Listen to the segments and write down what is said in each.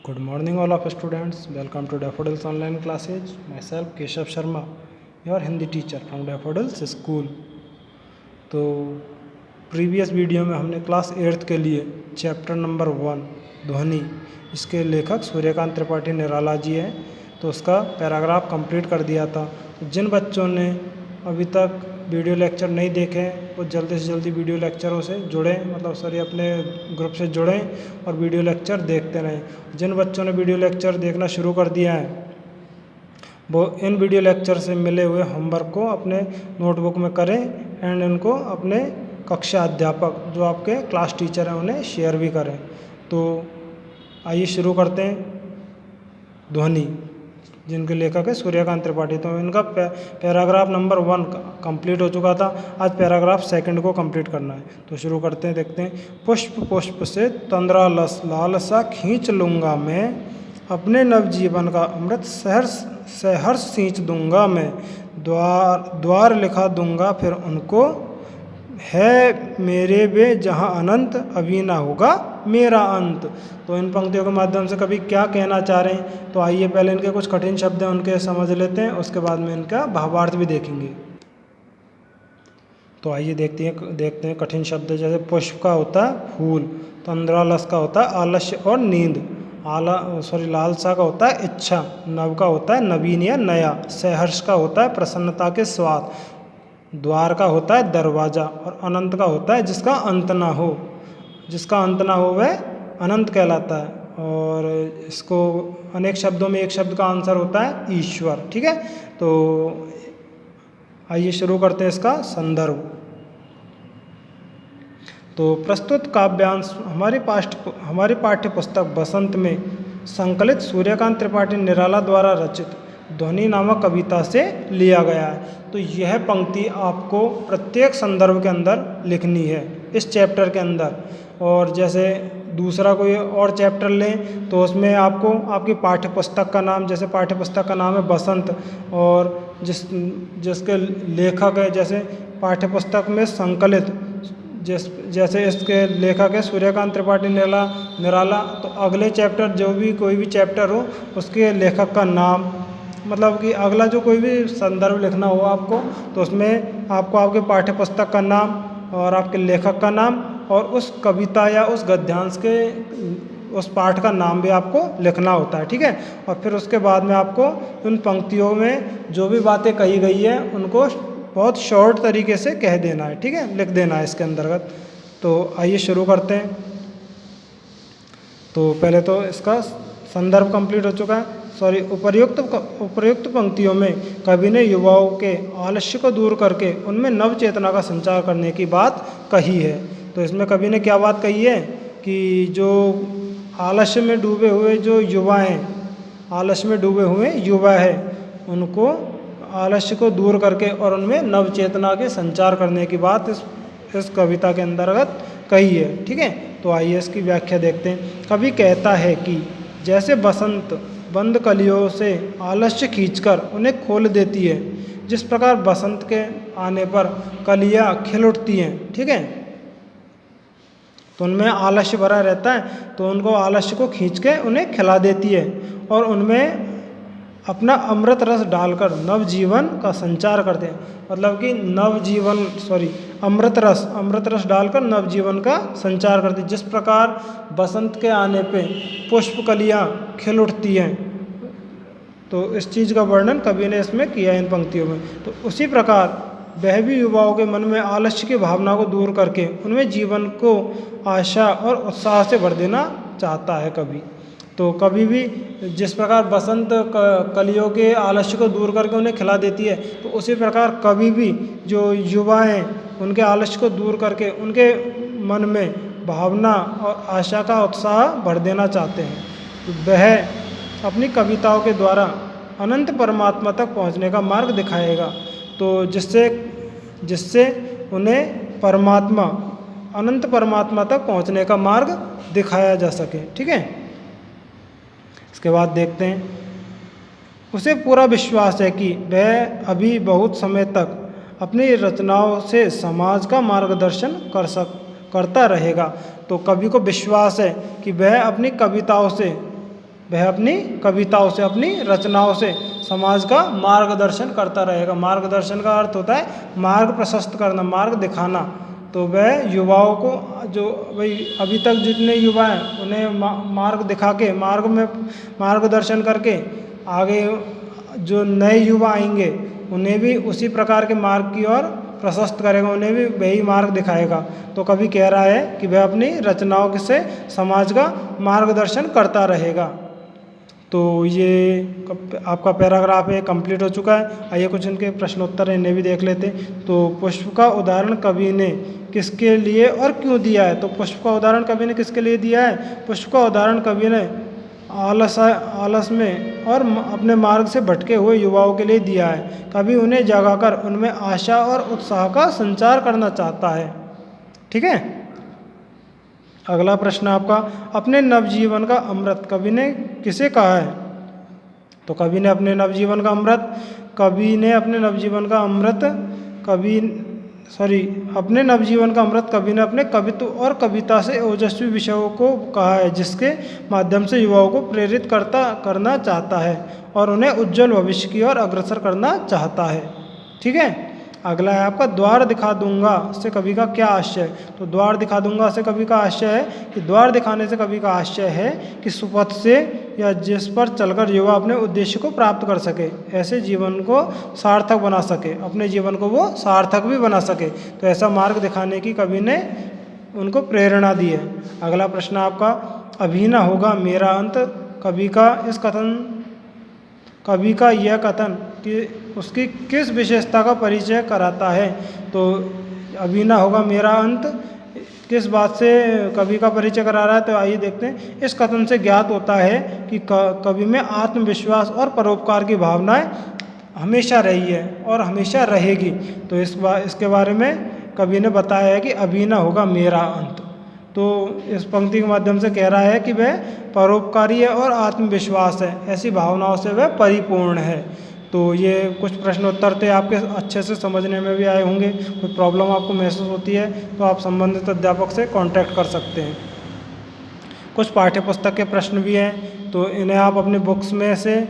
Good morning all of students. Welcome to Daffodils online classes. Myself Keshav Sharma, your Hindi teacher from Daffodils School. तो previous video में हमने class 8th के लिए chapter number 1 ध्वनि, इसके लेखक सूर्यकांत त्रिपाठी निराला जी हैं, तो उसका पैराग्राफ कंप्लीट कर दिया था। तो जिन बच्चों ने अभी तक वीडियो लेक्चर नहीं देखे वो जल्दी से जल्दी वीडियो लेक्चरों से जुड़ें, अपने ग्रुप से जुड़ें और वीडियो लेक्चर देखते रहें। जिन बच्चों ने वीडियो लेक्चर देखना शुरू कर दिया है वो इन वीडियो लेक्चर से मिले हुए होमवर्क को अपने नोटबुक में करें एंड इनको अपने कक्षा अध्यापक जो आपके क्लास टीचर हैं उन्हें शेयर भी करें। तो आइए शुरू करते हैं। ध्वनि, जिनके लेखक है सूर्यकांत त्रिपाठी। तो इनका पैराग्राफ नंबर 1 कंप्लीट हो चुका था, आज पैराग्राफ 2 को कंप्लीट करना है। तो शुरू करते हैं, देखते हैं। पुष्प पुष्प से तंद्रा लालसा खींच लूँगा मैं, अपने नवजीवन का अमृत सहर्ष सींच दूंगा मैं, द्वार लिखा दूंगा फिर उनको, है मेरे वे जहाँ अनंत अभी ना होगा मेरा अंत। तो इन पंक्तियों के माध्यम से कवि क्या कहना चाह रहे हैं, तो आइए पहले इनके कुछ कठिन शब्द हैं उनके समझ लेते हैं, उसके बाद में इनका भावार्थ भी देखेंगे। तो आइए देखते हैं कठिन शब्द। जैसे पुष्प का होता है फूल, तंद्रालस का होता है आलस्य और नींद, लालसा का होता है इच्छा, नव का होता है नवीन या नया, सहर्ष का होता है प्रसन्नता के स्वाद, द्वार का होता है दरवाजा और अनंत का होता है जिसका अंत ना हो। जिसका अंत ना हो वह अनंत कहलाता है। और इसको अनेक शब्दों में एक शब्द का आंसर होता है ईश्वर। ठीक है, तो आइए शुरू करते हैं इसका संदर्भ। तो प्रस्तुत काव्यांश हमारी पाठ्य पुस्तक बसंत में संकलित सूर्यकांत त्रिपाठी निराला द्वारा रचित ध्वनि नामक कविता से लिया गया है। तो यह पंक्ति आपको प्रत्येक संदर्भ के अंदर लिखनी है इस चैप्टर के अंदर। और जैसे दूसरा कोई और चैप्टर लें तो उसमें आपको आपकी पाठ्य पुस्तक का नाम, जैसे पाठ्य पुस्तक का नाम है बसंत और जिसके लेखक है, जैसे पाठ्य पुस्तक में संकलित जैसे इसके लेखक है सूर्यकांत त्रिपाठी निराला, तो अगले चैप्टर जो भी कोई भी चैप्टर हो उसके लेखक का नाम, मतलब कि अगला जो कोई भी संदर्भ लिखना हो आपको, तो उसमें आपको आपके पाठ्य पुस्तक का नाम और आपके लेखक का नाम और उस कविता या उस गद्यांश के उस पाठ का नाम भी आपको लिखना होता है। ठीक है, और फिर उसके बाद में आपको उन पंक्तियों में जो भी बातें कही गई है उनको बहुत शॉर्ट तरीके से कह देना है। ठीक है, लिख देना है इसके अंतर्गत। तो आइए शुरू करते हैं। तो पहले तो इसका संदर्भ कंप्लीट हो चुका है। उपर्युक्त पंक्तियों में कवि ने युवाओं के आलस्य को दूर करके उनमें नव चेतना का संचार करने की बात कही है। तो इसमें कवि ने क्या बात कही है कि जो आलस्य में डूबे हुए जो युवा हैं, आलस्य में डूबे हुए युवा है, उनको आलस्य को दूर करके और उनमें नव चेतना के संचार करने की बात इस कविता के अंतर्गत कही है। ठीक है, तो आइए इसकी व्याख्या देखते हैं। कवि कहता है कि जैसे बसंत बंद कलियों से आलस्य खींचकर उन्हें खोल देती है, जिस प्रकार बसंत के आने पर कलियां खिल उठती हैं। ठीक है, तो उनमें आलस्य भरा रहता है तो उनको आलस्य को खींच के उन्हें खिला देती है और उनमें अपना अमृत रस डालकर नवजीवन का संचार करते हैं। मतलब कि अमृत रस डालकर नवजीवन का संचार करते हैं। जिस प्रकार बसंत के आने पे पुष्प कलियाँ खिल उठती हैं, तो इस चीज़ का वर्णन कवि ने इसमें किया इन पंक्तियों में। तो उसी प्रकार वह भी युवाओं के मन में आलस्य की भावना को दूर करके उनमें जीवन को आशा और उत्साह से भर देना चाहता है कवि। तो कभी भी जिस प्रकार बसंत कलियों के आलस्य को दूर करके उन्हें खिला देती है, तो उसी प्रकार कभी भी जो युवा हैं उनके आलस्य को दूर करके उनके मन में भावना और आशा का उत्साह भर देना चाहते हैं। तो वह अपनी कविताओं के द्वारा अनंत परमात्मा तक पहुंचने का मार्ग दिखाएगा, तो जिससे उन्हें अनंत परमात्मा तक पहुंचने का मार्ग दिखाया जा सके। ठीक है, इसके बाद देखते हैं। उसे पूरा विश्वास है कि वह अभी बहुत समय तक अपनी रचनाओं से समाज का मार्गदर्शन करता रहेगा। तो कवि को विश्वास है कि वह अपनी कविताओं से वह अपनी कविताओं से, अपनी रचनाओं से समाज का मार्गदर्शन करता रहेगा। मार्गदर्शन का अर्थ होता है मार्ग प्रशस्त करना, मार्ग दिखाना। तो वह युवाओं को, जो भाई अभी तक जितने युवा हैं उन्हें मार्ग दिखा के, मार्ग में मार्गदर्शन करके आगे जो नए युवा आएंगे उन्हें भी उसी प्रकार के मार्ग की ओर प्रशस्त करेगा, उन्हें भी वही मार्ग दिखाएगा। तो कवि कह रहा है कि वह अपनी रचनाओं से समाज का मार्गदर्शन करता रहेगा। तो ये आपका पैराग्राफ है कंप्लीट हो चुका है। आइए कुछ इनके प्रश्नोत्तर हैं, इन्हें भी देख लेते। तो पुष्प का उदाहरण कवि ने किसके लिए और क्यों दिया है? तो पुष्प का उदाहरण कवि ने किसके लिए दिया है? पुष्प का उदाहरण कवि ने आलस में और अपने मार्ग से भटके हुए युवाओं के लिए दिया है। कवि उन्हें जगाकर उनमें आशा और उत्साह का संचार करना चाहता है। ठीक है। अगला प्रश्न आपका, अपने नवजीवन का अमृत कवि ने किसे कहा है? तो कवि ने अपने नवजीवन का अमृत कवि ने अपने नवजीवन का अमृत कवि ने अपने कवित्व और कविता से ओजस्वी विषयों को कहा है, जिसके माध्यम से युवाओं को प्रेरित करना चाहता है और उन्हें उज्जवल भविष्य की ओर अग्रसर करना चाहता है। ठीक है। अगला है आपका, द्वार दिखा दूंगा से कवि का क्या आशय है? तो द्वार दिखा दूंगा से कवि का आशय है कि द्वार दिखाने से कवि का आशय है कि सुपथ से या जिस पर चलकर युवा अपने उद्देश्य को प्राप्त कर सके, ऐसे जीवन को सार्थक बना सके, अपने जीवन को वो सार्थक भी बना सके। तो ऐसा मार्ग दिखाने की कवि ने उनको प्रेरणा दी है। अगला प्रश्न आपका, अभी न होगा मेरा अंत कवि का यह कथन कि उसकी किस विशेषता का परिचय कराता है? तो अभी ना होगा मेरा अंत किस बात से कवि का परिचय करा रहा है? तो आइए देखते हैं। इस कथन से ज्ञात होता है कि कवि में आत्मविश्वास और परोपकार की भावनाएं हमेशा रही है और हमेशा रहेगी। तो इसके बारे में कवि ने बताया है कि अभी ना होगा मेरा अंत। तो इस पंक्ति के माध्यम से कह रहा है कि वह परोपकारी है और आत्मविश्वास है, ऐसी भावनाओं से वह परिपूर्ण है। तो ये कुछ प्रश्नोत्तर थे, आपके अच्छे से समझने में भी आए होंगे। कोई प्रॉब्लम आपको महसूस होती है तो आप संबंधित अध्यापक से कांटेक्ट कर सकते हैं। कुछ पाठ्य पुस्तक के प्रश्न भी हैं, तो इन्हें आप अपनी बुक्स में से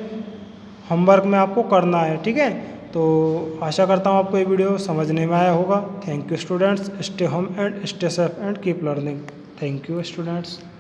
होमवर्क में आपको करना है। ठीक है। तो आशा करता हूँ आपको ये वीडियो समझने में आया होगा। Thank you students, stay home and stay safe and keep learning. Thank you students.